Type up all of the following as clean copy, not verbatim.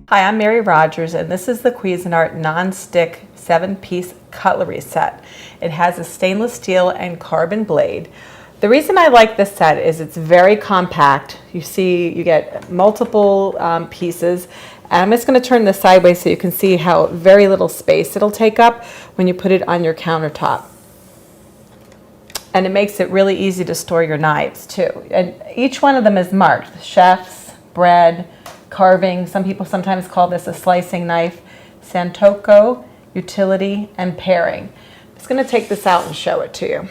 Hi, I'm Mary Rogers, and this is the Cuisinart non-stick 7-piece cutlery set. It has a stainless steel and carbon blade. The reason I like this set is it's very compact. You see, you get multiple pieces. And I'm just going to turn this sideways so you can see how very little space it'll take up when you put it on your countertop. And it makes it really easy to store your knives too. And each one of them is marked: chef's, bread, carving. Some people sometimes call this a slicing knife, Aisyoko, utility, and paring. I'm just going to take this out and show it to you.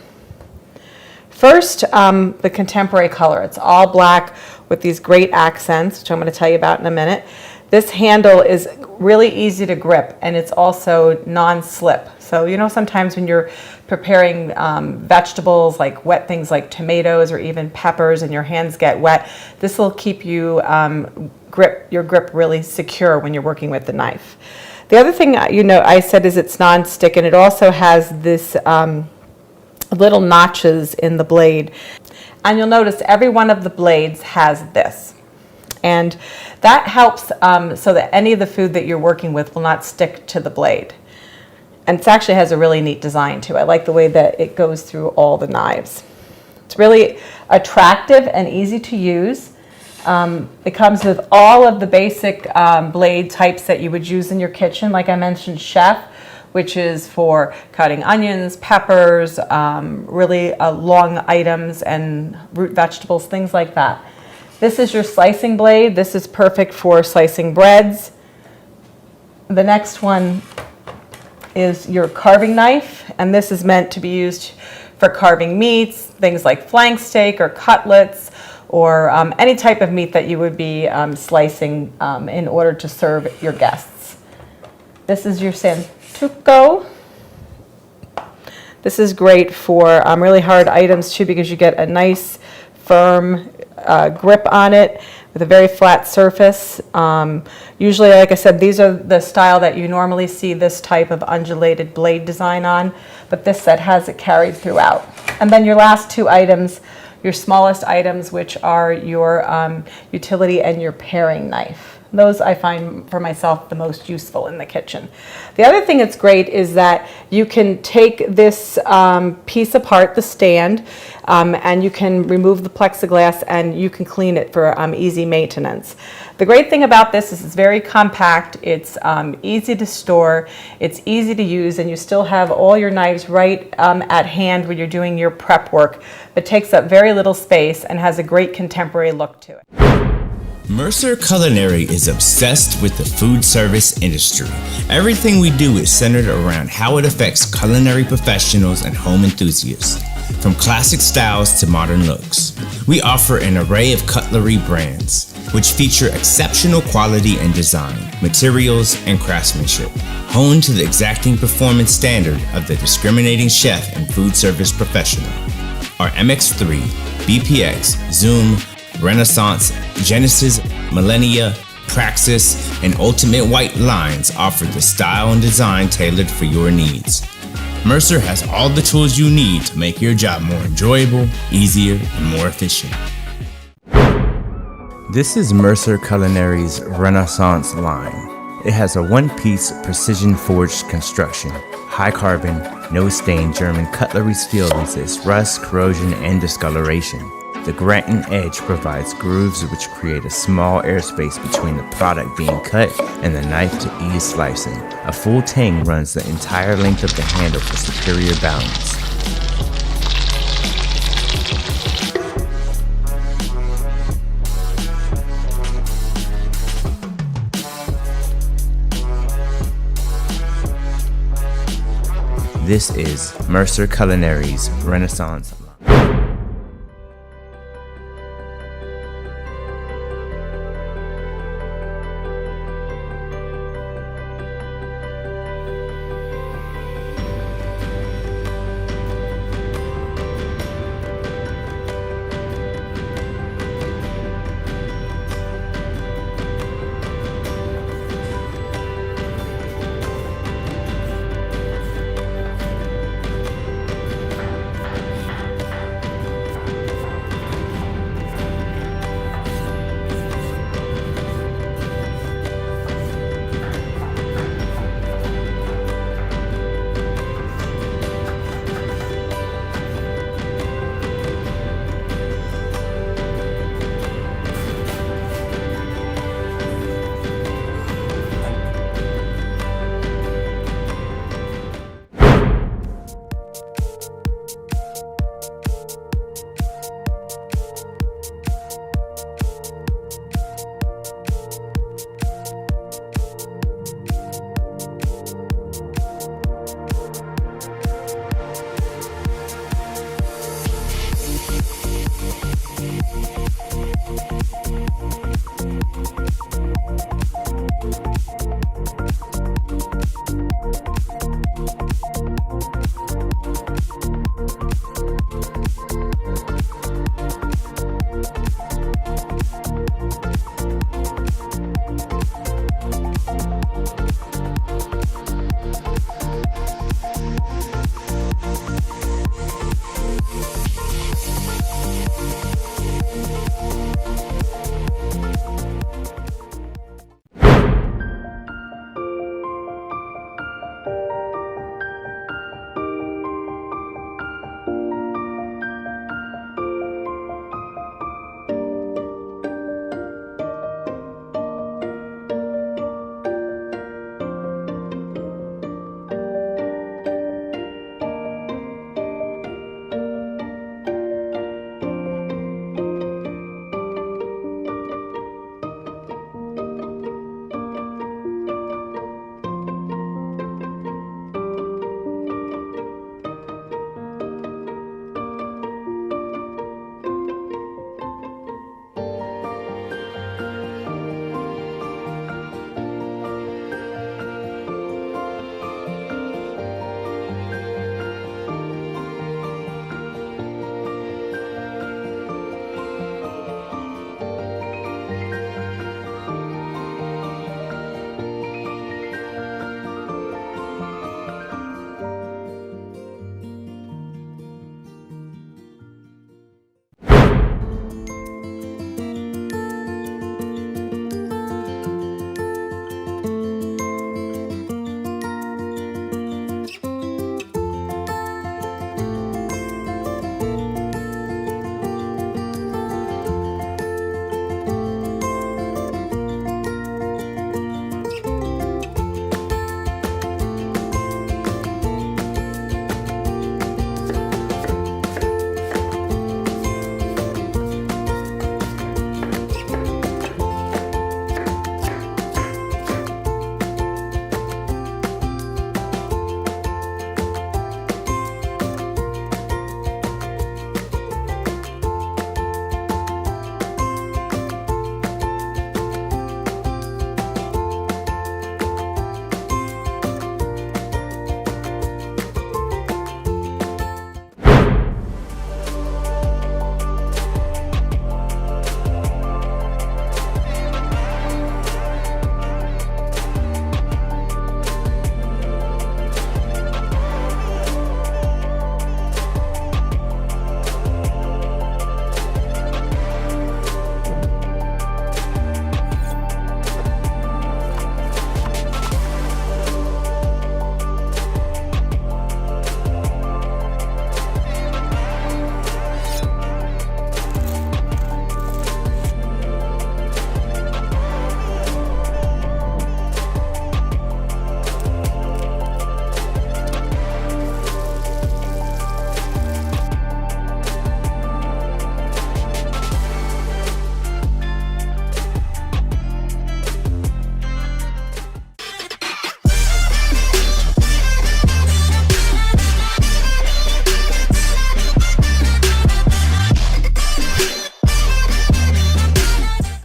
First, the contemporary color. It's all black with these great accents, which I'm going to tell you about in a minute. This handle is really easy to grip, and it's also non-slip. So, you know, sometimes when you're preparing vegetables, like wet things like tomatoes or even peppers, and your hands get wet, this will keep you your grip really secure when you're working with the knife. The other thing, I said is it's non-stick, and it also has this little notches in the blade. And you'll notice every one of the blades has this. And that helps so that any of the food that you're working with will not stick to the blade. And it actually has a really neat design too. I like the way that it goes through all the knives. It's really attractive and easy to use. It comes with all of the basic blade types that you would use in your kitchen. Like I mentioned, chef, which is for cutting onions, peppers, really long items and root vegetables, things like that. This is your slicing blade. This is perfect for slicing breads. The next one is your carving knife, and this is meant to be used for carving meats, things like flank steak or cutlets, or any type of meat that you would be slicing in order to serve your guests. This is your Aisyoko. This is great for really hard items too, because you get a nice firm grip on it with a very flat surface. Usually, like I said, these are the style that you normally see this type of undulated blade design on, but this set has it carried throughout. And then your last two items, your smallest items, which are your utility and your paring knife. Those I find for myself the most useful in the kitchen. The other thing that's great is that you can take this piece apart, the stand, and you can remove the plexiglass and you can clean it for easy maintenance. The great thing about this is it's very compact, it's easy to store, it's easy to use, and you still have all your knives right at hand when you're doing your prep work. It takes up very little space and has a great contemporary look to it. Mercer Culinary is obsessed with the food service industry. Everything we do is centered around how it affects culinary professionals and home enthusiasts. From classic styles to modern looks, we offer an array of cutlery brands, which feature exceptional quality and design, materials, and craftsmanship, honed to the exacting performance standard of the discriminating chef and food service professional. Our MX3, BPX, Zoom, Renaissance, Genesis, Millennia, Praxis, and Ultimate White lines offer the style and design tailored for your needs. Mercer has all the tools you need to make your job more enjoyable, easier, and more efficient. This is Mercer Culinary's Renaissance line. It has a one-piece precision-forged construction, high carbon, no stain German cutlery steel resists rust, corrosion, and discoloration. The Granton edge provides grooves which create a small airspace between the product being cut and the knife to ease slicing. A full tang runs the entire length of the handle for superior balance. This is Mercer Culinary's Renaissance.